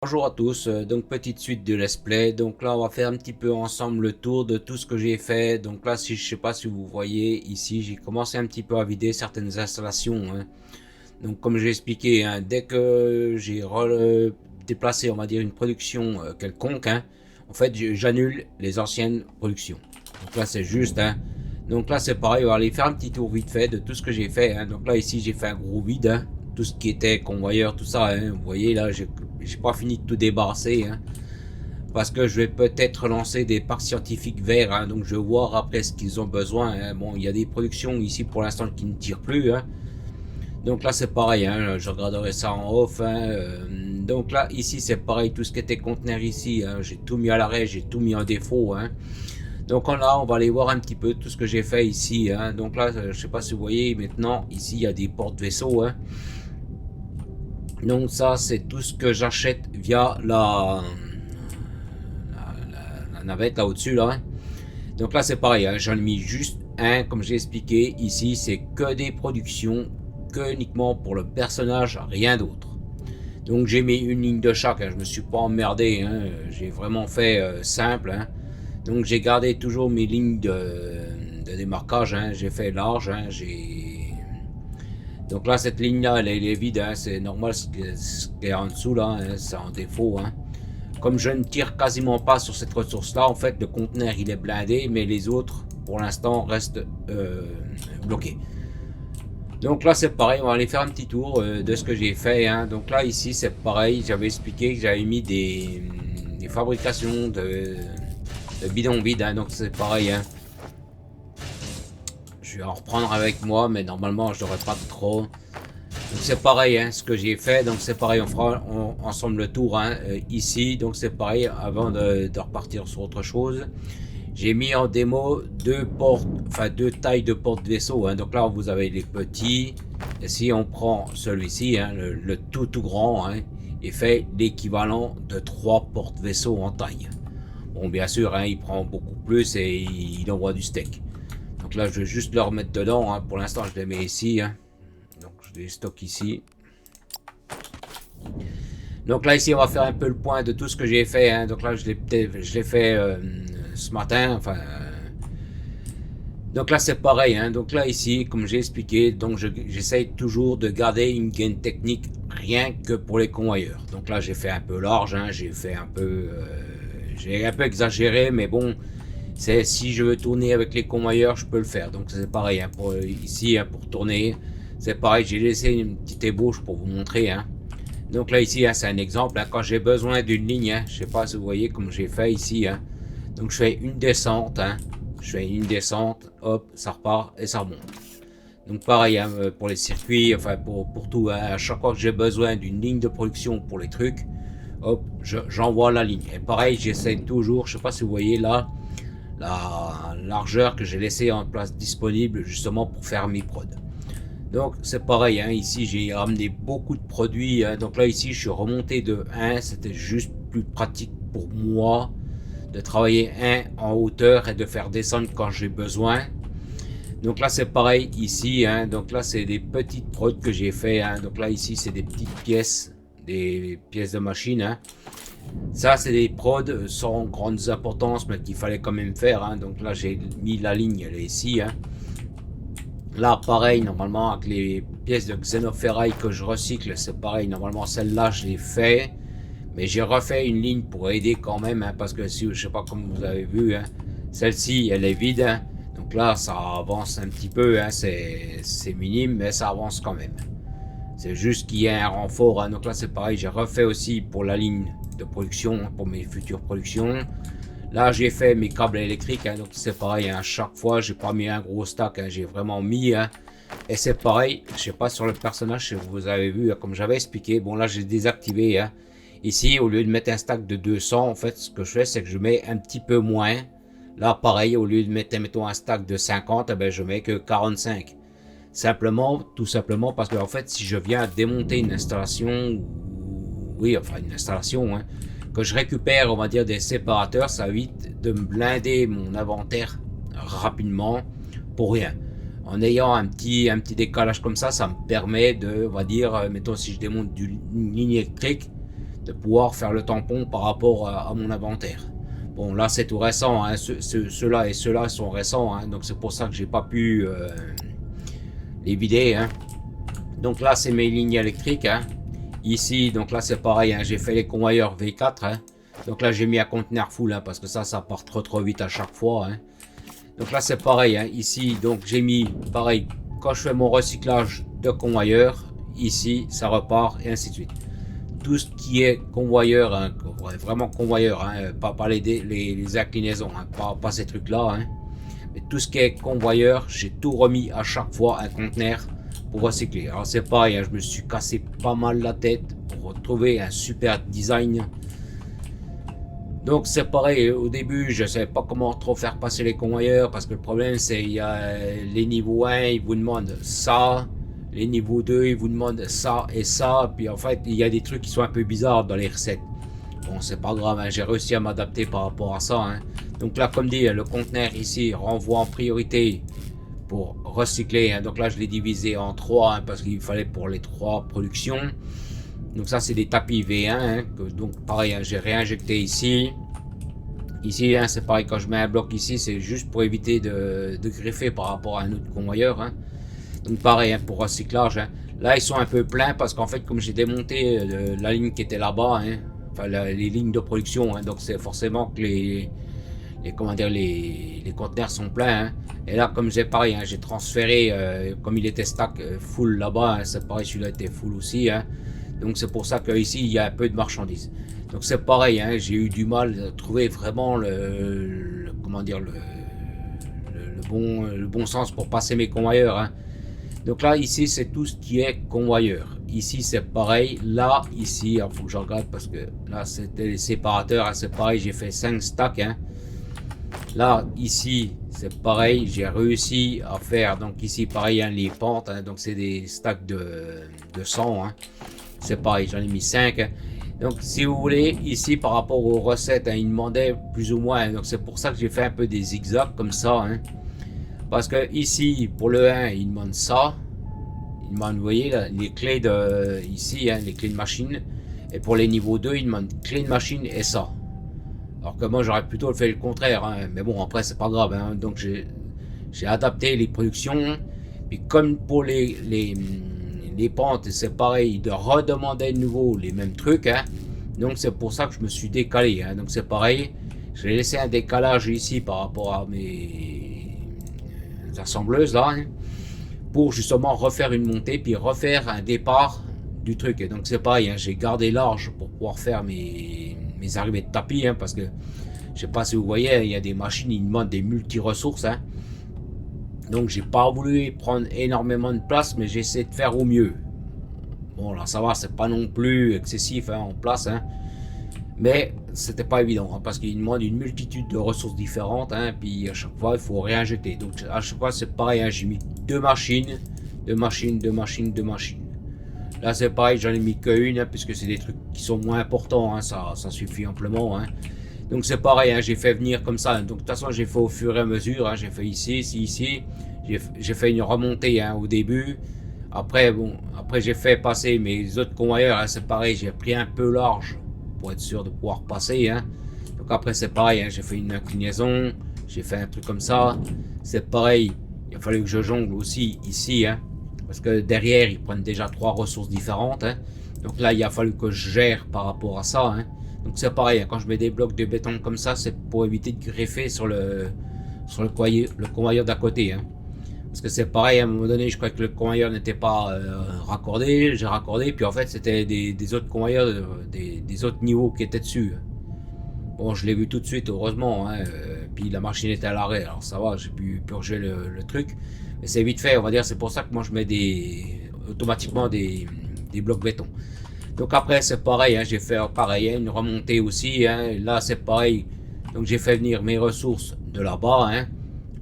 Bonjour à tous, donc petite suite de let's play. Donc là on va faire un petit peu ensemble le tour de tout ce que j'ai fait. Donc là, si je sais pas si vous voyez ici, j'ai commencé un petit peu à vider certaines installations, hein. Donc comme j'ai expliqué, hein, dès que j'ai déplacé, on va dire, une production quelconque, hein, en fait j'annule les anciennes productions. Donc là c'est juste, hein. Donc là c'est pareil, on va aller faire un petit tour vite fait de tout ce que j'ai fait, hein. Donc là ici j'ai fait un gros vide, hein. Tout ce qui était convoyeur, tout ça, hein. Vous voyez là, j'ai pas fini de tout débarrasser, hein, parce que je vais peut-être lancer des parcs scientifiques verts, hein. Donc je vais voir après ce qu'ils ont besoin, hein. Bon, il y a des productions ici pour l'instant qui ne tirent plus, hein. Donc là c'est pareil, hein, je regarderai ça en off, hein. Donc là ici c'est pareil, tout ce qui était conteneur ici, hein, j'ai tout mis à l'arrêt, j'ai tout mis en défaut, hein. Donc là on va aller voir un petit peu tout ce que j'ai fait ici, hein. Donc là je sais pas si vous voyez maintenant, ici il y a des portes vaisseaux, hein. Donc ça c'est tout ce que j'achète via la navette là au-dessus là, hein. Donc là c'est pareil, hein, j'en ai mis juste un comme j'ai expliqué. Ici c'est que des productions, que uniquement pour le personnage, rien d'autre. Donc j'ai mis une ligne de chaque, hein, je me suis pas emmerdé, hein, j'ai vraiment fait simple, hein. Donc j'ai gardé toujours mes lignes de démarquage, hein, j'ai fait large, hein, donc là cette ligne là elle est vide, hein, c'est normal, ce qui est en dessous là, hein, c'est en défaut, hein. Comme je ne tire quasiment pas sur cette ressource là, en fait le conteneur il est blindé, mais les autres pour l'instant restent bloqués. Donc là c'est pareil, on va aller faire un petit tour de ce que j'ai fait, hein. Donc là ici c'est pareil, j'avais expliqué que j'avais mis des fabrications de bidons vides, hein. Donc c'est pareil, hein. Je vais en reprendre avec moi, mais normalement je devrais pas trop. Donc c'est pareil, hein, ce que j'ai fait. Donc c'est pareil, on fera ensemble le tour, hein, ici. Donc c'est pareil, avant de repartir sur autre chose. J'ai mis en démo deux portes, enfin deux tailles de porte-vaisseau, hein. Donc là vous avez les petits. Et si on prend celui-ci, hein, le tout grand, hein, il fait l'équivalent de 3 porte-vaisseaux en taille. Bon, bien sûr, hein, il prend beaucoup plus et il envoie du steak. Donc là je vais juste le remettre dedans, hein. Pour l'instant je les mets ici, hein. Donc je les stocke ici. Donc là ici on va faire un peu le point de tout ce que j'ai fait, hein. Donc là je l'ai fait ce matin, enfin. Donc là c'est pareil, hein. Donc là ici comme j'ai expliqué, donc j'essaye toujours de garder une gaine technique rien que pour les convoyeurs. Donc là j'ai fait un peu large, hein. J'ai un peu exagéré, mais bon, c'est si je veux tourner avec les convoyeurs je peux le faire. Donc c'est pareil, hein, pour ici, hein, pour tourner c'est pareil, j'ai laissé une petite ébauche pour vous montrer, hein. Donc là ici, hein, c'est un exemple, hein, quand j'ai besoin d'une ligne, hein, je sais pas si vous voyez comme j'ai fait ici, hein. Donc je fais une descente, hein, je fais une descente, hop, ça repart et ça remonte. Donc pareil, hein, pour les circuits, enfin pour tout, hein, à chaque fois que j'ai besoin d'une ligne de production pour les trucs, hop, j'envoie la ligne. Et pareil, j'essaie toujours, je sais pas si vous voyez là, la largeur que j'ai laissée en place disponible justement pour faire mes prods. Donc c'est pareil, hein, ici j'ai ramené beaucoup de produits, hein. Donc là ici je suis remonté de 1, c'était juste plus pratique pour moi de travailler 1 en hauteur et de faire descendre quand j'ai besoin. Donc là c'est pareil ici, hein. Donc là c'est des petites prods que j'ai fait, hein. Donc là ici c'est des pièces de machine, hein. Ça c'est des prods sans grandes importances mais qu'il fallait quand même faire, hein. Donc là j'ai mis la ligne, elle est ici, hein. Là pareil, normalement avec les pièces de xénoferraille que je recycle, c'est pareil, normalement celle-là je l'ai fait, mais j'ai refait une ligne pour aider quand même, hein, parce que si je sais pas comme vous avez vu, hein, celle-ci elle est vide, hein. Donc là ça avance un petit peu, hein, c'est minime mais ça avance quand même. C'est juste qu'il y a un renfort, hein. Donc là c'est pareil, j'ai refait aussi pour la ligne de production, hein, pour mes futures productions. Là j'ai fait mes câbles électriques, hein, donc c'est pareil, hein, à chaque fois j'ai pas mis un gros stack, hein, j'ai vraiment mis, hein, et c'est pareil, je sais pas sur le personnage si vous avez vu, hein, comme j'avais expliqué, bon là j'ai désactivé, hein. Ici au lieu de mettre un stack de 200, en fait ce que je fais c'est que je mets un petit peu moins. Là pareil, au lieu de mettre mettons un stack de 50, eh ben, je mets que 45. Simplement, tout simplement parce que en fait si je viens démonter une installation, oui enfin une installation, hein, que je récupère on va dire des séparateurs, ça évite de me blinder mon inventaire rapidement pour rien. En ayant un petit décalage comme ça me permet de, on va dire, mettons si je démonte une ligne électrique, de pouvoir faire le tampon par rapport à mon inventaire. Bon, là c'est tout récent, hein. Ceux-là et ceux-là sont récents, hein. Donc c'est pour ça que j'ai pas pu les vider, hein. Donc là c'est mes lignes électriques, hein. Ici, donc là c'est pareil, hein. J'ai fait les convoyeurs V4, hein. Donc là j'ai mis un conteneur full, hein, parce que ça part trop vite à chaque fois, hein. Donc là c'est pareil, hein. Ici donc j'ai mis pareil, quand je fais mon recyclage de convoyeur, ici ça repart et ainsi de suite. Tout ce qui est convoyeur, hein, vraiment convoyeur, hein, pas les inclinaisons, hein, pas ces trucs là, hein. Mais tout ce qui est convoyeur, j'ai tout remis à chaque fois un conteneur pour recycler. Alors c'est pareil, hein, je me suis cassé pas mal la tête pour retrouver un super design. Donc c'est pareil, au début je ne savais pas comment trop faire passer les convoyeurs, parce que le problème c'est il y a les niveaux 1, ils vous demandent ça, les niveaux 2 ils vous demandent ça et ça, puis en fait il y a des trucs qui sont un peu bizarres dans les recettes. Bon c'est pas grave, hein, j'ai réussi à m'adapter par rapport à ça, hein. Donc là comme dit, le conteneur ici renvoie en priorité pour recycler, hein. Donc là je l'ai divisé en 3, hein, parce qu'il fallait pour les 3 productions. Donc ça c'est des tapis V1, hein, donc pareil, hein, j'ai réinjecté ici. Ici hein, c'est pareil, quand je mets un bloc ici c'est juste pour éviter de greffer par rapport à un autre convoyeur, hein. Donc pareil, hein, pour recyclage, hein. Là ils sont un peu pleins parce qu'en fait comme j'ai démonté la ligne qui était là-bas, hein, enfin les lignes de production, hein, donc c'est forcément que comment dire, les conteneurs sont pleins, hein. Et là comme j'ai pareil, hein, j'ai transféré comme il était stack full là-bas, hein, c'est pareil, celui-là était full aussi, hein. Donc c'est pour ça qu'ici il y a un peu de marchandises. Donc c'est pareil, hein, j'ai eu du mal à trouver vraiment comment dire, le bon sens pour passer mes convoyeurs, hein. Donc là ici c'est tout ce qui est convoyeur. Ici c'est pareil, là ici il faut que je regarde parce que là c'était les séparateurs, hein, c'est pareil, j'ai fait 5 stacks, hein. Là ici c'est pareil, j'ai réussi à faire donc ici pareil, hein, les pentes, hein, donc c'est des stacks de 100, hein. C'est pareil, j'en ai mis 5, hein. Donc si vous voulez ici par rapport aux recettes, hein, ils demandaient plus ou moins, hein, donc c'est pour ça que j'ai fait un peu des zigzags comme ça, hein. Parce que ici pour le 1 il demande ça, il demande, vous voyez là, les clés de ici, hein, les clés de machine, et pour les niveaux 2 il demande clé de machine et ça. Alors que moi j'aurais plutôt fait le contraire, hein. Mais bon après c'est pas grave, hein. Donc j'ai adapté les productions, puis comme pour les pentes c'est pareil, de redemander de nouveau les mêmes trucs, hein. Donc c'est pour ça que je me suis décalé, hein. Donc c'est pareil, j'ai laissé un décalage ici par rapport à mes assembleuses là, hein, pour justement refaire une montée puis refaire un départ du truc. Et donc c'est pareil, hein, j'ai gardé large pour pouvoir faire mes arrivées de tapis, hein, parce que je sais pas si vous voyez, il y a des machines, ils demandent des multi-ressources, hein. Donc j'ai pas voulu prendre énormément de place, mais j'ai essayé de faire au mieux. Bon là ça va, c'est pas non plus excessif, hein, en place, hein. Mais c'était pas évident, hein, parce qu'il demande une multitude de ressources différentes, hein, puis à chaque fois il faut réinjecter. Donc à chaque fois c'est pareil, hein, j'ai mis 2 machines, 2 machines, 2 machines, 2 machines. Là c'est pareil, j'en ai mis qu'une, hein, puisque c'est des trucs qui sont moins importants, hein, ça suffit amplement, hein. Donc c'est pareil, hein, j'ai fait venir comme ça. Donc de toute façon j'ai fait au fur et à mesure, hein, j'ai fait ici. J'ai fait une remontée, hein, au début. Après bon, après j'ai fait passer mes autres convoyeurs, hein, c'est pareil, j'ai pris un peu large pour être sûr de pouvoir passer, hein. Donc après c'est pareil, hein, j'ai fait une inclinaison, j'ai fait un truc comme ça. C'est pareil, il a fallu que je jongle aussi ici, hein, parce que derrière ils prennent déjà 3 ressources différentes, hein. Donc là il a fallu que je gère par rapport à ça, hein. Donc c'est pareil, hein, quand je mets des blocs de béton comme ça, c'est pour éviter de greffer sur le convoyeur d'à côté, hein. Parce que c'est pareil, à un moment donné, je crois que le convoyeur n'était pas raccordé, j'ai raccordé, puis en fait c'était des autres convoyeurs, des autres niveaux qui étaient dessus. Bon, je l'ai vu tout de suite, heureusement, hein, puis la machine était à l'arrêt, alors ça va, j'ai pu purger le truc. Mais c'est vite fait, on va dire, c'est pour ça que moi je mets automatiquement des blocs béton. Donc après c'est pareil, hein, j'ai fait pareil, hein, une remontée aussi, hein. Là c'est pareil, donc j'ai fait venir mes ressources de là-bas, hein.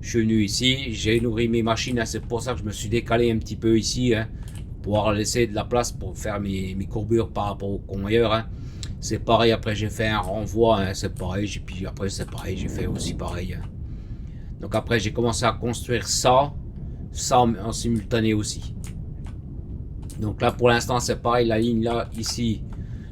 Je suis venu ici, j'ai nourri mes machines, hein, c'est pour ça que je me suis décalé un petit peu ici, hein, pour pouvoir laisser de la place pour faire mes courbures par rapport au convoyeur, hein. C'est pareil, après j'ai fait un renvoi, hein, c'est pareil, puis après c'est pareil, j'ai fait aussi pareil, hein. Donc après j'ai commencé à construire ça en simultané aussi. Donc là pour l'instant c'est pareil, la ligne là ici,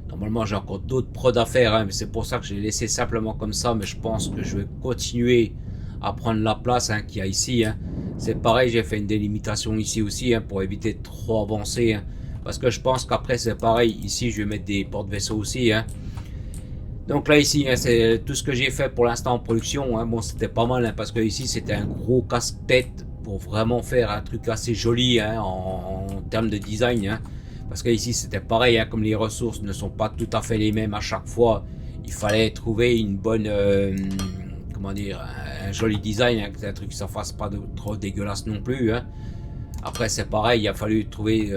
Normalement, j'ai encore d'autres prods à faire, hein, mais c'est pour ça que j'ai laissé simplement comme ça. Mais je pense que je vais continuer à prendre la place hein, qu'il y a ici. Hein. C'est pareil, j'ai fait une délimitation ici aussi hein, pour éviter de trop avancer. Hein, parce que je pense qu'après, c'est pareil. Ici, je vais mettre des porte-vaisseaux aussi. Hein. Donc là, ici, hein, c'est tout ce que j'ai fait pour l'instant en production. Hein. Bon, c'était pas mal hein, parce que ici, c'était un gros casse-tête pour vraiment faire un truc assez joli hein, en termes de design. Hein. Parce que ici c'était pareil, hein, comme les ressources ne sont pas tout à fait les mêmes à chaque fois, il fallait trouver une bonne, comment dire, un joli design, hein, que un truc qui ne fasse pas trop dégueulasse non plus. Hein. Après c'est pareil, il a fallu trouver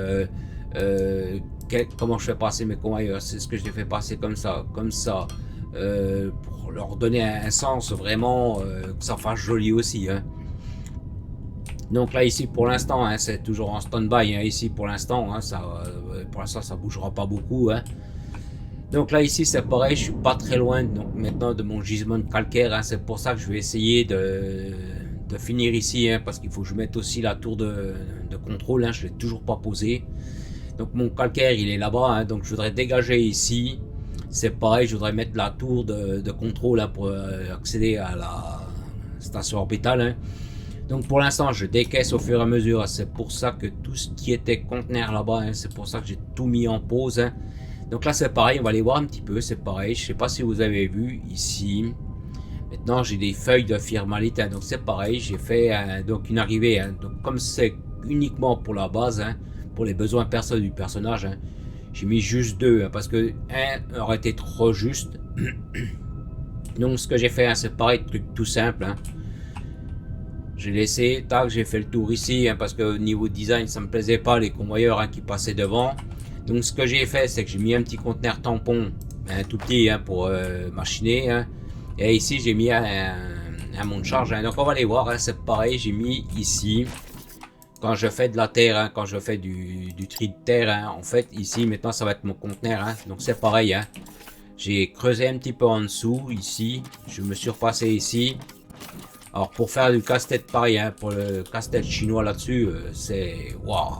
comment je fais passer mes convoyeurs, c'est ce que je les fais passer comme ça, pour leur donner un sens vraiment, que ça fasse joli aussi. Hein. Donc là ici pour l'instant hein, c'est toujours en stand-by hein, ici pour l'instant hein, pour l'instant ça bougera pas beaucoup hein. Donc là ici c'est pareil, je suis pas très loin donc maintenant de mon gisement de calcaire hein, c'est pour ça que je vais essayer de finir ici hein, parce qu'il faut que je mette aussi la tour de contrôle hein, je l'ai toujours pas posé. Donc mon calcaire il est là-bas hein, donc je voudrais dégager ici, c'est pareil, je voudrais mettre la tour de contrôle hein, pour accéder à la station orbitale hein. Donc pour l'instant je décaisse au fur et à mesure, c'est pour ça que tout ce qui était conteneur là-bas, hein, c'est pour ça que j'ai tout mis en pause. Hein. Donc là c'est pareil, on va aller voir un petit peu, c'est pareil, je sais pas si vous avez vu ici. Maintenant j'ai des feuilles de firmalite, hein, donc c'est pareil, j'ai fait donc une arrivée, hein, donc comme c'est uniquement pour la base, hein, pour les besoins perso du personnage, hein, j'ai mis juste deux, hein, parce que un aurait été trop juste. Donc ce que j'ai fait, hein, c'est pareil, truc tout simple. Hein. J'ai laissé, tac, j'ai fait le tour ici, hein, parce que au niveau design, ça me plaisait pas les convoyeurs hein, qui passaient devant. Donc ce que j'ai fait, c'est que j'ai mis un petit conteneur tampon, un tout petit hein, pour machiner. Hein. Et ici, j'ai mis un monte-charge. Hein. Donc on va aller voir, hein, c'est pareil, j'ai mis ici, quand je fais de la terre, hein, quand je fais du tri de terre, hein, en fait, ici, maintenant, ça va être mon conteneur. Hein. Donc c'est pareil, hein. J'ai creusé un petit peu en dessous, ici, je me suis repassé ici. Alors pour faire du casse-tête pareil, hein, pour le casse-tête chinois là-dessus, c'est waouh.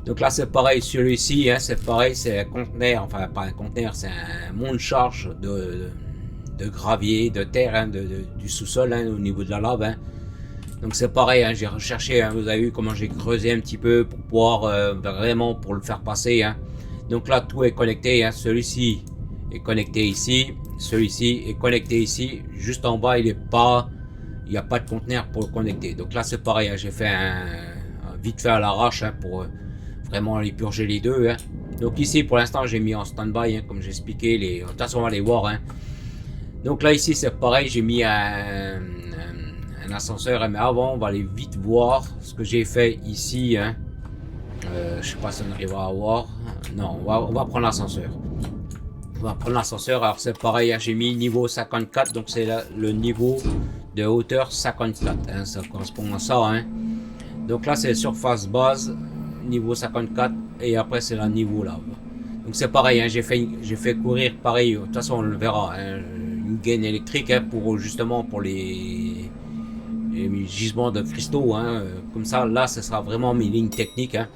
Donc là c'est pareil, celui-ci, hein, c'est pareil, c'est un conteneur, enfin pas un conteneur, c'est un monte-charge de gravier, de terre, hein, du sous-sol hein, au niveau de la lave. Hein. Donc c'est pareil, hein, j'ai recherché, hein, vous avez vu comment j'ai creusé un petit peu pour pouvoir vraiment pour le faire passer. Hein. Donc là tout est connecté, hein, celui-ci est connecté ici, celui-ci est connecté ici, juste en bas il est pas... Il n'y a pas de conteneur pour le connecter. Donc là c'est pareil, hein, j'ai fait un vite fait à l'arrache hein, pour vraiment aller purger les deux. Hein. Donc ici pour l'instant j'ai mis en stand-by hein, comme j'ai expliqué. De toute façon on va les voir. Hein. Donc là ici c'est pareil, j'ai mis un ascenseur. Hein, mais avant on va aller vite voir ce que j'ai fait ici. Hein. Je sais pas si on arrivera à voir. Non, on va prendre l'ascenseur. On va prendre l'ascenseur. Alors c'est pareil, hein, j'ai mis niveau 54. Donc c'est le niveau de hauteur 54, hein, ça correspond à ça. Hein. Donc là c'est surface base, niveau 54, et après c'est la niveau lave. Donc c'est pareil, hein, j'ai fait courir pareil, de toute façon on le verra, hein, une gaine électrique hein, pour justement pour les gisements de cristaux. Hein, comme ça, là ce sera vraiment mes lignes techniques. Hein.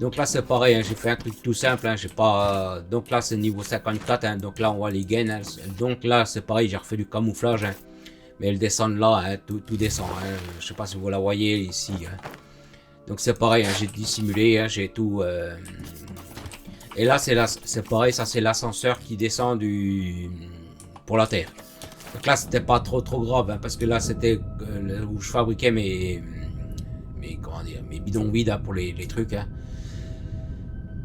Donc là c'est pareil, hein, j'ai fait un truc tout simple, hein, j'ai pas. Donc là c'est niveau 54, hein, donc là on voit les gaines. Hein, donc là c'est pareil, j'ai refait du camouflage. Hein. Mais elles descendent là, hein, tout descend. Hein. Je sais pas si vous la voyez ici. Hein. Donc c'est pareil, hein, j'ai dissimulé, hein, j'ai tout. Et là c'est pareil, ça c'est l'ascenseur qui descend pour la terre. Donc là c'était pas trop grave, hein, parce que là c'était où je fabriquais mes bidons vides hein, pour les trucs. Hein.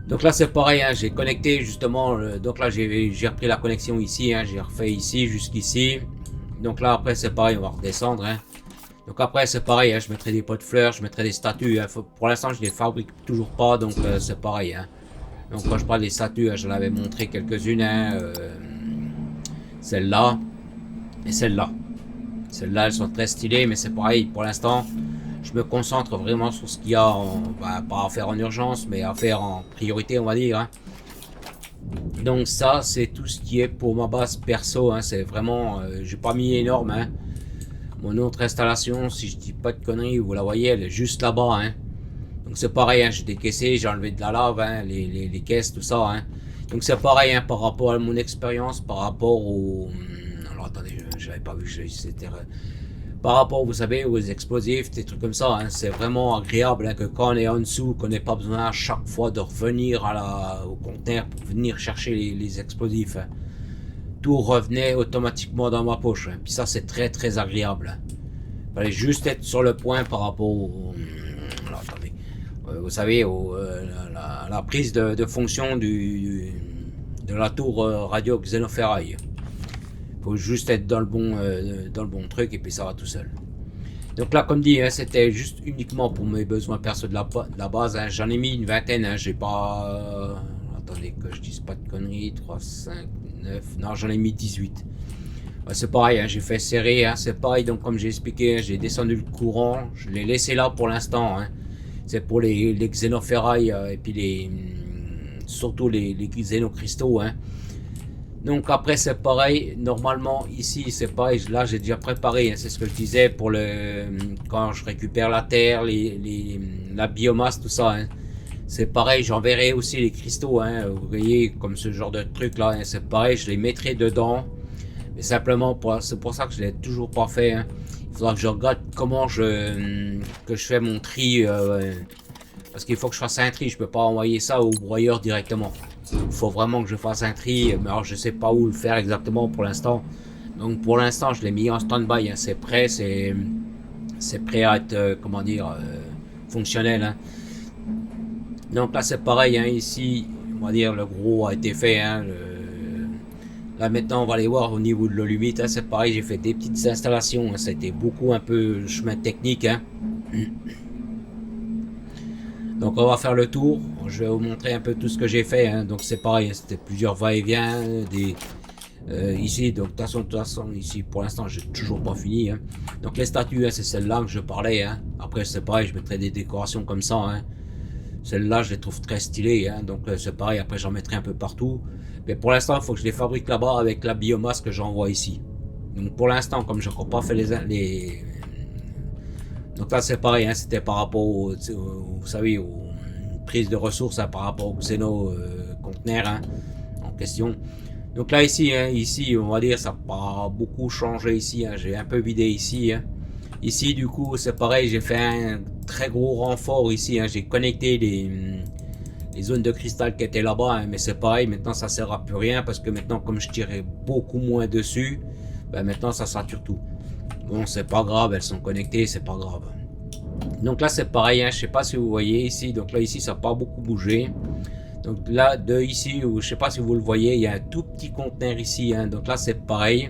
Donc là c'est pareil, hein, j'ai connecté justement. Donc là j'ai repris la connexion ici, hein, j'ai refait ici jusqu'ici. Donc là après c'est pareil, on va redescendre. Hein. Donc après c'est pareil, hein, je mettrai des pots de fleurs, je mettrai des statues. Hein. Pour l'instant je les fabrique toujours pas, donc c'est pareil. Hein. Donc quand je parle des statues, hein, je l'avais montré quelques-unes. Hein, celle-là et celle-là. Celles-là elles sont très stylées, mais c'est pareil pour l'instant. Je me concentre vraiment sur ce qu'il y a, pas à faire en urgence, mais à faire en priorité on va dire. Hein. Donc ça c'est tout ce qui est pour ma base perso, hein, c'est vraiment, j'ai pas mis énorme. Hein. Mon autre installation, si je dis pas de conneries, vous la voyez, elle est juste là-bas. Hein. Donc c'est pareil, hein, j'ai décaissé, j'ai enlevé de la lave, hein, les caisses, tout ça. Hein. Donc c'est pareil hein, par rapport à mon expérience, par rapport au... Alors attendez, je n'avais pas vu, c'était... Par rapport, vous savez, aux explosifs, des trucs comme ça, hein, c'est vraiment agréable hein, que quand on est en dessous, qu'on n'ait pas besoin à chaque fois de revenir au conteneur pour venir chercher les explosifs. Hein. Tout revenait automatiquement dans ma poche. Hein. Puis ça, c'est très très agréable. Hein. Fallait juste être sur le point par rapport au... Alors, attendez. Vous savez, la prise de fonction de la tour radio Xenoferraille. Faut juste être dans le bon truc et puis ça va tout seul. Donc là, comme dit, hein, c'était juste uniquement pour mes besoins perso de la base. Hein. J'en ai mis une vingtaine. Hein. J'ai pas... attendez que je dise pas de conneries. 3, 5, 9... Non, j'en ai mis 18. Ouais, c'est pareil, hein, j'ai fait serrer. Hein. C'est pareil, donc comme j'ai expliqué, hein, j'ai descendu le courant. Je l'ai laissé là pour l'instant. Hein. C'est pour les xénoferrailles et puis surtout les xénocristaux. Hein. Donc après c'est pareil, normalement ici c'est pareil, là j'ai déjà préparé, hein, c'est ce que je disais pour quand je récupère la terre, la biomasse, tout ça. Hein. C'est pareil, j'enverrai aussi les cristaux, hein, vous voyez, comme ce genre de truc là, hein, c'est pareil, je les mettrai dedans. Mais simplement, c'est pour ça que je l'ai toujours pas fait. Hein. Il faudra que je regarde comment que je fais mon tri. Parce qu'il faut que je fasse un tri, je peux pas envoyer ça au broyeur directement. Il faut vraiment que je fasse un tri, mais alors je sais pas où le faire exactement pour l'instant. Donc pour l'instant, je l'ai mis en stand-by. Hein. C'est prêt, c'est prêt à être, comment dire, fonctionnel. Hein. Donc là, c'est pareil. Hein. Ici, on va dire, le gros a été fait. Hein. Là maintenant, on va aller voir au niveau de l'eau limite. Hein. C'est pareil, j'ai fait des petites installations. Hein. Ça a été beaucoup un peu chemin technique. Hein. Donc on va faire le tour, je vais vous montrer un peu tout ce que j'ai fait, hein. Donc c'est pareil, c'était plusieurs va-et-vient, ici, donc de toute façon, ici pour l'instant j'ai toujours pas fini. Hein. Donc les statues, hein, c'est celle-là que je parlais, hein. Après c'est pareil, je mettrai des décorations comme ça. Hein. Celle-là je les trouve très stylées, hein. Donc c'est pareil, après j'en mettrai un peu partout. Mais pour l'instant il faut que je les fabrique là-bas avec la biomasse que j'envoie ici. Donc pour l'instant, comme je n'ai encore pas fait donc là c'est pareil, hein, c'était par rapport vous savez, aux prises de ressources, hein, par rapport au xéno conteneur hein, en question. Donc là ici, hein, ici on va dire ça n'a pas beaucoup changé ici, hein, j'ai un peu vidé ici. Hein. Ici du coup c'est pareil, j'ai fait un très gros renfort ici, hein, j'ai connecté les zones de cristal qui étaient là-bas, hein, mais c'est pareil, maintenant ça sert à plus rien parce que maintenant comme je tirais beaucoup moins dessus, ben maintenant ça sature tout. Bon, c'est pas grave, elles sont connectées, c'est pas grave. Donc là, c'est pareil, hein, je sais pas si vous voyez ici. Donc là, ici, ça n'a pas beaucoup bougé. Donc là, de ici, je sais pas si vous le voyez, il y a un tout petit conteneur ici. Hein, donc là, c'est pareil.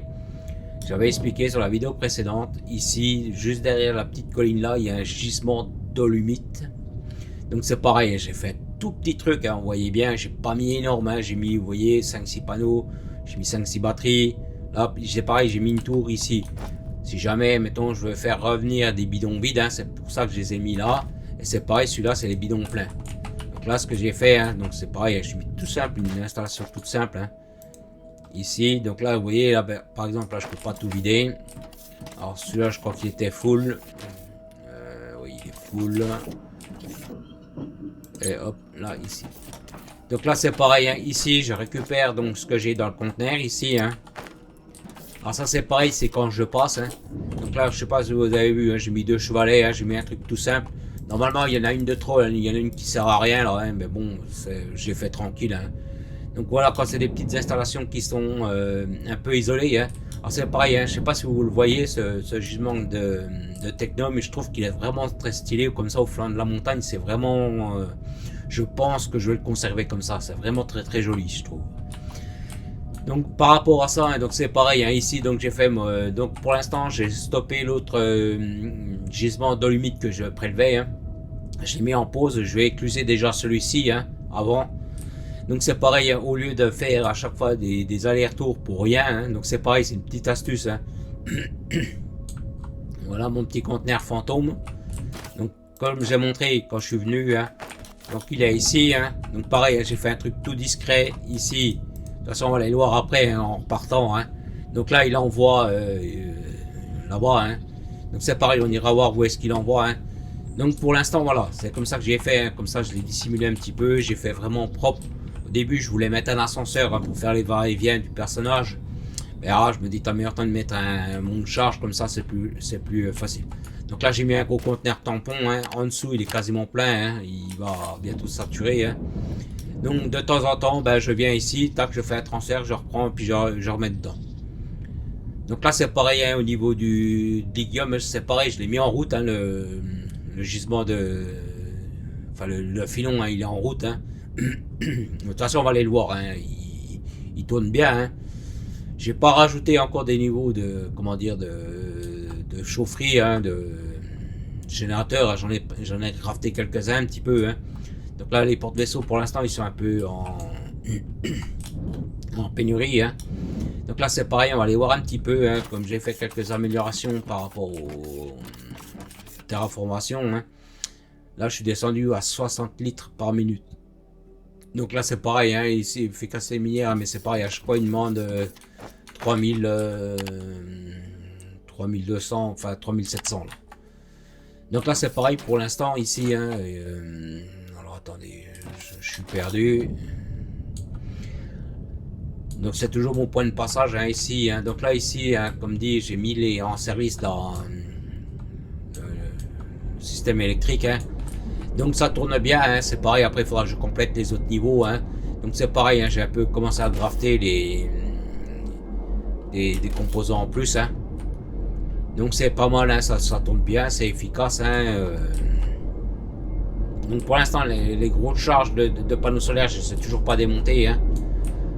J'avais expliqué sur la vidéo précédente. Ici, juste derrière la petite colline là, il y a un gisement dolomite. Donc c'est pareil, hein, j'ai fait un tout petit truc. Hein, vous voyez bien, j'ai pas mis énorme. Hein, j'ai mis, vous voyez, 5-6 panneaux. J'ai mis 5-6 batteries. Là, c'est pareil, j'ai mis une tour ici. Si jamais, mettons, je veux faire revenir des bidons vides, hein, c'est pour ça que je les ai mis là. Et c'est pareil, celui-là, c'est les bidons pleins. Donc là, ce que j'ai fait, hein, donc c'est pareil, je mis tout simple, une installation toute simple. Hein. Ici, donc là, vous voyez, là, ben, par exemple, là, je peux pas tout vider. Alors celui-là, je crois qu'il était full. Oui, il est full. Et hop, là, ici. Donc là, c'est pareil, hein, ici, je récupère donc ce que j'ai dans le conteneur, ici, hein. Alors ça c'est pareil, c'est quand je passe. Hein. Donc là, je sais pas si vous avez vu, hein, j'ai mis 2 chevalets, hein, j'ai mis un truc tout simple. Normalement, il y en a une de trop, hein, il y en a une qui sert à rien, là, hein, mais bon, j'ai fait tranquille. Hein. Donc voilà, quand c'est des petites installations qui sont un peu isolées. Hein. Alors c'est pareil, hein, je sais pas si vous le voyez, ce gisement de techno, mais je trouve qu'il est vraiment très stylé, comme ça au flanc de la montagne, c'est vraiment... je pense que je vais le conserver comme ça, c'est vraiment très très joli, je trouve. Donc par rapport à ça, hein, donc c'est pareil, hein, ici donc j'ai fait, donc pour l'instant j'ai stoppé l'autre gisement dolomite que je prélevais, hein. J'ai mis en pause, je vais écluser déjà celui-ci hein, avant. Donc c'est pareil, hein, au lieu de faire à chaque fois des allers-retours pour rien, hein, donc c'est pareil, c'est une petite astuce. Hein. Voilà mon petit conteneur fantôme. Donc comme j'ai montré quand je suis venu, hein, donc il est ici, hein, donc pareil, hein, j'ai fait un truc tout discret ici. De toute façon, on va aller voir après hein, en repartant. Hein. Donc là, il envoie là-bas. Hein. Donc c'est pareil, on ira voir où est-ce qu'il envoie. Hein. Donc pour l'instant, voilà, c'est comme ça que j'ai fait. Hein. Comme ça, je l'ai dissimulé un petit peu. J'ai fait vraiment propre. Au début, je voulais mettre un ascenseur hein, pour faire les va-et-vient du personnage. Mais là, je me dis, t'as meilleur temps de mettre un monte-charge, comme ça, c'est plus facile. Donc là, j'ai mis un gros conteneur tampon. Hein. En dessous, il est quasiment plein. Hein. Il va bientôt saturer. Hein. Donc, de temps en temps, ben, je viens ici, tac, je fais un transfert, je reprends, puis je remets dedans. Donc là, c'est pareil hein, au niveau du l'idium, c'est pareil, je l'ai mis en route, hein, le gisement de... Enfin, le filon, hein, il est en route. Hein. De toute façon, on va aller le voir. Hein. Il tourne bien. Hein. J'ai pas rajouté encore des niveaux de... Comment dire, de chaufferie, hein, de générateur. J'en ai crafté quelques-uns un petit peu. Hein. Donc là, les porte-vaisseaux, pour l'instant, ils sont un peu en pénurie. Hein. Donc là, c'est pareil, on va aller voir un petit peu. Hein, comme j'ai fait quelques améliorations par rapport aux terraformations. Hein. Là, je suis descendu à 60 litres par minute. Donc là, c'est pareil. Hein, ici, efficacité minière, mais c'est pareil. À chaque fois, il demande 3200, enfin 3700. Là. Donc là, c'est pareil pour l'instant ici. Hein, alors attendez, je suis perdu. Donc c'est toujours mon point de passage hein, ici. Hein. Donc là ici, hein, comme dit, j'ai mis les en service dans le système électrique. Hein. Donc ça tourne bien. Hein. C'est pareil. Après, il faudra que je complète les autres niveaux. Hein. Donc c'est pareil. Hein. J'ai un peu commencé à drafter des composants en plus. Hein. Donc c'est pas mal. Hein. Ça tourne bien. C'est efficace. Hein. Donc pour l'instant, les grosses charges de panneaux solaires, je ne sais toujours pas démonter. Hein.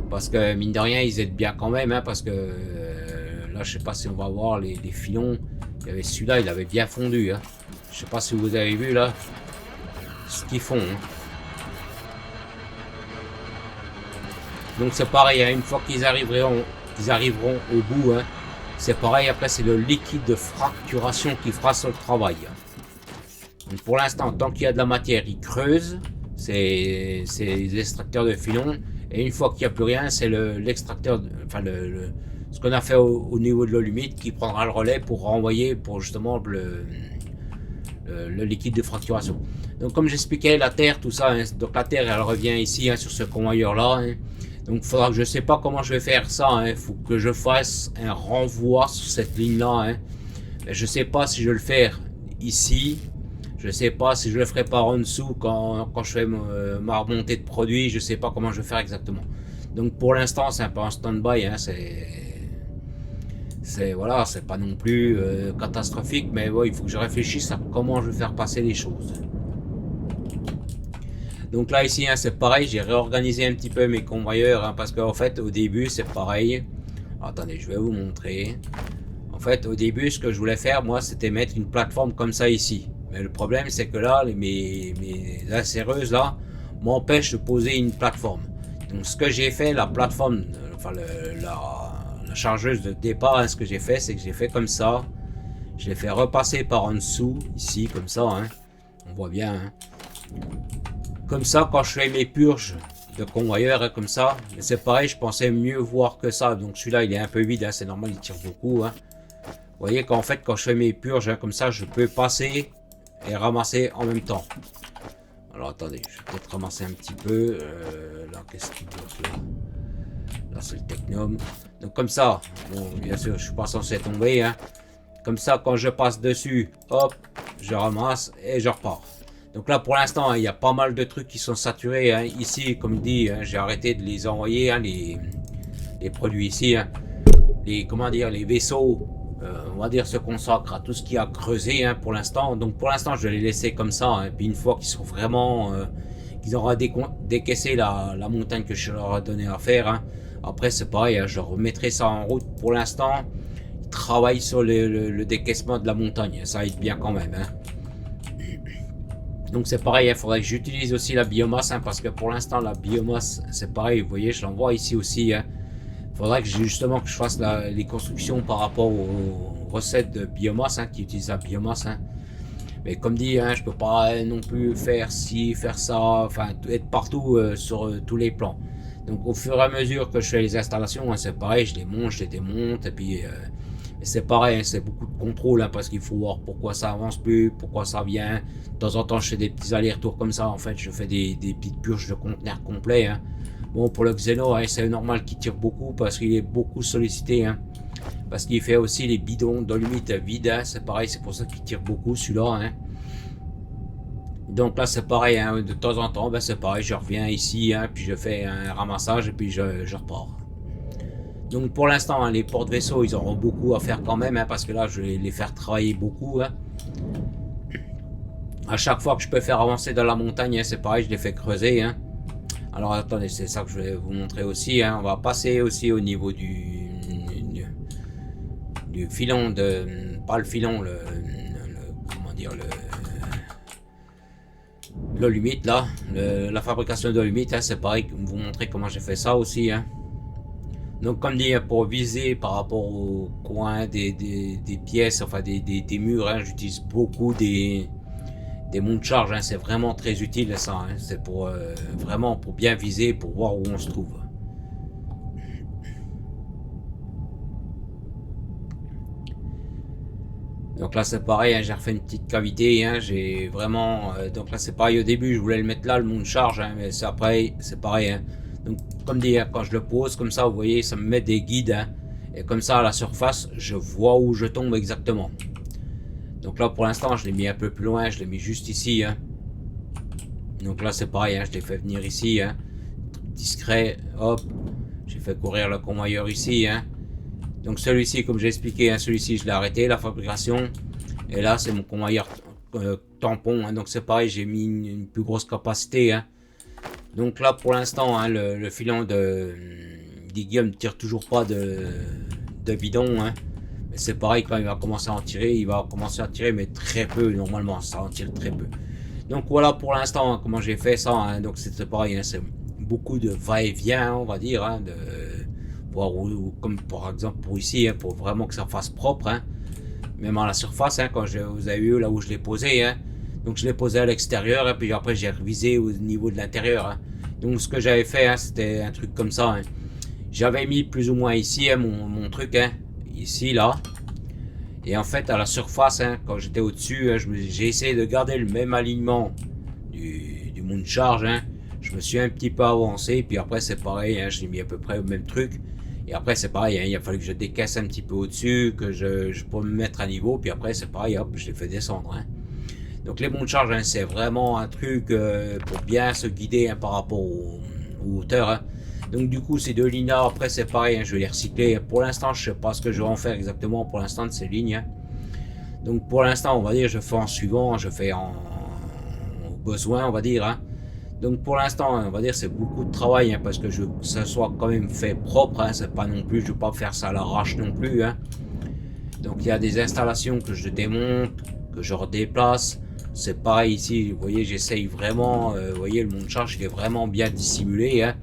Parce que mine de rien, ils aident bien quand même. Hein, parce que là, je sais pas si on va voir les filons. Il y avait celui-là, il avait bien fondu. Hein. Je sais pas si vous avez vu là ce qu'ils font. Hein. Donc c'est pareil. Hein, une fois qu'ils arriveront au bout, hein, c'est pareil. Après, c'est le liquide de fracturation qui fera son travail. Donc pour l'instant, tant qu'il y a de la matière, ils creusent. C'est les extracteurs de filons. Et une fois qu'il n'y a plus rien, c'est l'extracteur, enfin ce qu'on a fait au niveau de l'eau humide qui prendra le relais pour renvoyer pour justement le liquide de fracturation. Donc comme j'expliquais, la terre, tout ça, hein, donc la terre elle revient ici hein, sur ce convoyeur là. Hein. Donc il faudra que je ne sais pas comment je vais faire ça. Il faut que je fasse un renvoi sur cette ligne là. Hein. Je ne sais pas si je vais le faire ici. Je ne sais pas si je le ferai par en dessous quand je fais ma remontée de produits. Je ne sais pas comment je vais faire exactement. Donc pour l'instant, c'est un peu en stand-by. Hein, voilà, c'est pas non plus catastrophique. Mais ouais, il faut que je réfléchisse à comment je vais faire passer les choses. Donc là, ici, hein, c'est pareil. J'ai réorganisé un petit peu mes convoyeurs. Hein, parce qu'en fait, au début, c'est pareil. Attendez, je vais vous montrer. En fait, au début, ce que je voulais faire, moi, c'était mettre une plateforme comme ça ici. Mais le problème, c'est que là, mes acéreuses là m'empêchent de poser une plateforme. Donc, ce que j'ai fait, la plateforme, enfin la chargeuse de départ, hein, ce que j'ai fait, c'est que j'ai fait comme ça. Je l'ai fait repasser par en dessous, ici, comme ça. Hein. On voit bien. Hein. Comme ça, quand je fais mes purges de convoyeur, hein, comme ça, c'est pareil, je pensais mieux voir que ça. Donc, celui-là, il est un peu vide, hein, c'est normal, il tire beaucoup. Hein. Vous voyez qu'en fait, quand je fais mes purges, hein, comme ça, je peux passer et ramasser en même temps. Alors attendez, je vais peut-être ramasser un petit peu. Là, qu'est-ce qu'il bloque là? Là, c'est le technum. Donc comme ça, bon, bien sûr, je suis pas censé tomber. Hein. Comme ça, quand je passe dessus, hop, je ramasse et je repars. Donc là, pour l'instant, hein, il y a pas mal de trucs qui sont saturés. Hein. Ici, comme je dis, hein, j'ai arrêté de les envoyer, hein, les produits ici. Hein. Comment dire, les vaisseaux. On va dire se consacre à tout ce qui a creusé hein, pour l'instant. Donc pour l'instant je vais les laisser comme ça. Hein. Et puis une fois qu'ils sont vraiment qu'ils auront décaissé la montagne que je leur ai donné à faire. Hein. Après c'est pareil, hein, je remettrai ça en route. Pour l'instant, ils travaillent sur le décaissement de la montagne. Ça aide bien quand même. Hein. Donc c'est pareil, il faudrait que j'utilise aussi la biomasse. Hein, parce que pour l'instant la biomasse c'est pareil. Vous voyez, je l'envoie ici aussi. Hein. Faudrait que justement que je fasse les constructions par rapport aux recettes de biomasse hein, qui utilisent la biomasse. Hein. Mais comme dit, hein, je peux pas non plus faire ci, faire ça, enfin être partout sur tous les plans. Donc au fur et à mesure que je fais les installations, hein, c'est pareil, je les monte, je les démonte et puis c'est pareil, hein, c'est beaucoup de contrôle hein, parce qu'il faut voir pourquoi ça avance plus, pourquoi ça vient. De temps en temps, je fais des petits allers-retours comme ça. En fait, je fais des petites purges de conteneurs complets. Hein. Bon, pour le Xeno, hein, c'est normal qu'il tire beaucoup parce qu'il est beaucoup sollicité. Hein, parce qu'il fait aussi les bidons dolomite vides. Hein, c'est pareil, c'est pour ça qu'il tire beaucoup celui-là. Hein. Donc là, c'est pareil. Hein, de temps en temps, ben, c'est pareil. Je reviens ici, hein, puis je fais un ramassage et puis je repars. Donc pour l'instant, hein, les porte-vaisseaux, ils auront beaucoup à faire quand même. Hein, parce que là, je vais les faire travailler beaucoup. Hein. À chaque fois que je peux faire avancer dans la montagne, hein, c'est pareil, je les fais creuser. Hein. Alors attendez, c'est ça que je vais vous montrer aussi. Hein. On va passer aussi au niveau du filon de... Pas le filon, comment dire, l'olumite là. La fabrication d'olumite, hein, c'est pareil, vous montrer comment j'ai fait ça aussi. Hein. Donc comme dit, pour viser par rapport au coin des pièces, enfin des murs, hein, j'utilise beaucoup des monts de charge, hein, c'est vraiment très utile ça, hein, c'est pour vraiment pour bien viser, pour voir où on se trouve. Donc là c'est pareil, hein, j'ai refait une petite cavité, hein, j'ai vraiment... donc là c'est pareil, au début je voulais le mettre là, le mont de charge, hein, mais après c'est pareil. Hein. Donc comme dit, hein, quand je le pose comme ça, vous voyez, ça me met des guides, hein, et comme ça à la surface, je vois où je tombe exactement. Donc là pour l'instant je l'ai mis un peu plus loin, je l'ai mis juste ici. Hein. Donc là c'est pareil, hein, je l'ai fait venir ici, hein, discret, hop, j'ai fait courir le convoyeur ici. Hein. Donc celui-ci, comme j'ai expliqué, hein, celui-ci je l'ai arrêté, la fabrication. Et là c'est mon convoyeur tampon, hein, donc c'est pareil, j'ai mis une plus grosse capacité. Hein. Donc là pour l'instant, hein, le filon d'Iguium ne tire toujours pas de bidon. Hein. C'est pareil, quand il va commencer à en tirer, il va commencer à tirer, mais très peu normalement, ça en tire très peu. Donc voilà pour l'instant, hein, comment j'ai fait ça. Hein. Donc c'est pareil, hein, c'est beaucoup de va-et-vient, on va dire, hein, de voir où, comme par exemple pour ici, hein, pour vraiment que ça fasse propre. Hein. Même à la surface, hein, quand vous avez vu là où je l'ai posé. Hein. Donc je l'ai posé à l'extérieur, et puis après j'ai revisé au niveau de l'intérieur. Hein. Donc ce que j'avais fait, hein, c'était un truc comme ça. Hein. J'avais mis plus ou moins ici, hein, mon truc, hein, ici, là. Et en fait, à la surface, hein, quand j'étais au-dessus, hein, j'ai essayé de garder le même alignement du mont de charge. Hein. Je me suis un petit peu avancé, puis après c'est pareil, hein, je l'ai mis à peu près au même truc. Et après c'est pareil, hein, il a fallu que je décaisse un petit peu au-dessus, que je peux me mettre à niveau, puis après c'est pareil, hop, je l'ai fait descendre. Hein. Donc les monts de charge, hein, c'est vraiment un truc pour bien se guider, hein, par rapport aux hauteurs. Hein. Donc du coup ces deux lignes là, après c'est pareil, hein, je vais les recycler. Pour l'instant je sais pas ce que je vais en faire exactement pour l'instant de ces lignes. Hein. Donc pour l'instant on va dire je fais en suivant, je fais en besoin on va dire. Hein. Donc pour l'instant on va dire c'est beaucoup de travail, hein, parce que ça soit quand même fait propre. Hein, c'est pas non plus, je vais pas faire ça à l'arrache non plus. Hein. Donc il y a des installations que je démonte, que je redéplace. C'est pareil ici, vous voyez j'essaye vraiment, vous voyez le mont de charge il est vraiment bien dissimulé. Hein.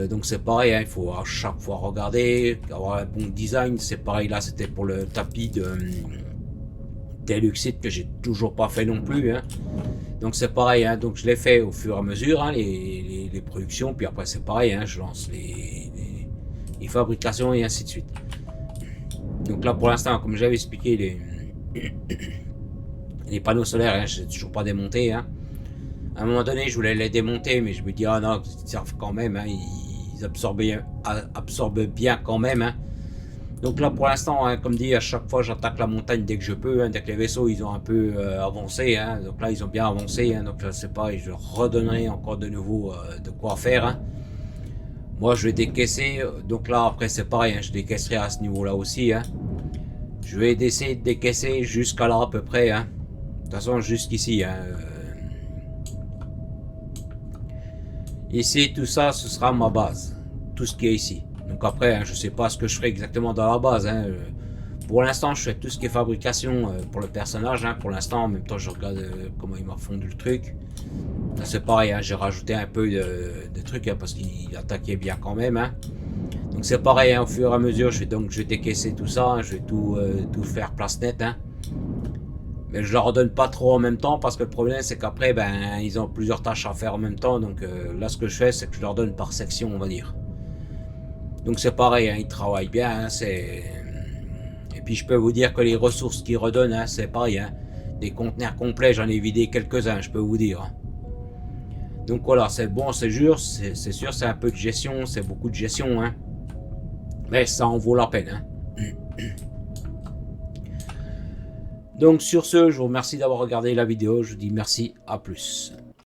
Donc c'est pareil, hein, il faut à chaque fois regarder, avoir un bon design. C'est pareil là, c'était pour le tapis de Deluxite que j'ai toujours pas fait non plus. Hein. Donc c'est pareil, hein, donc je l'ai fait au fur et à mesure, hein, les productions, puis après c'est pareil, hein, je lance les fabrications et ainsi de suite. Donc là pour l'instant, comme j'avais expliqué, les panneaux solaires, hein, je ne les ai toujours pas démontés. Hein. À un moment donné, je voulais les démonter, mais je me dis, ah non, ils servent quand même, hein, ils absorbent bien quand même. Hein. Donc là, pour l'instant, hein, comme dit, à chaque fois, j'attaque la montagne dès que je peux, hein, dès que les vaisseaux, ils ont un peu avancé. Hein. Donc là, ils ont bien avancé, hein, donc je sais pas, je redonnerai encore de nouveau de quoi faire. Hein. Moi, je vais décaisser, donc là, après, c'est pareil, hein, je décaisserai à ce niveau-là aussi. Hein. Je vais essayer de décaisser jusqu'à là, à peu près. Hein. De toute façon, jusqu'ici, hein. Ici, tout ça, ce sera ma base. Tout ce qui est ici. Donc après, hein, je sais pas ce que je ferai exactement dans la base. Hein. Pour l'instant, je fais tout ce qui est fabrication pour le personnage. Hein. Pour l'instant, en même temps, je regarde comment il m'a fondu le truc. C'est pareil, hein, j'ai rajouté un peu de trucs, hein, parce qu'il attaquait bien quand même. Hein. Donc c'est pareil, hein, au fur et à mesure, je vais décaisser tout ça. Hein, je vais tout faire place nette. Hein. Mais je leur donne pas trop en même temps, parce que le problème c'est qu'après ben ils ont plusieurs tâches à faire en même temps. Donc là ce que je fais c'est que je leur donne par section on va dire. Donc c'est pareil, hein, ils travaillent bien. Hein, et puis je peux vous dire que les ressources qu'ils redonnent, hein, c'est pareil. Hein, des conteneurs complets j'en ai vidé quelques-uns je peux vous dire. Hein. Donc voilà, c'est bon, c'est sûr, c'est un peu de gestion, c'est beaucoup de gestion, hein. Mais ça en vaut la peine, hein. Donc sur ce, je vous remercie d'avoir regardé la vidéo, je vous dis merci, à plus.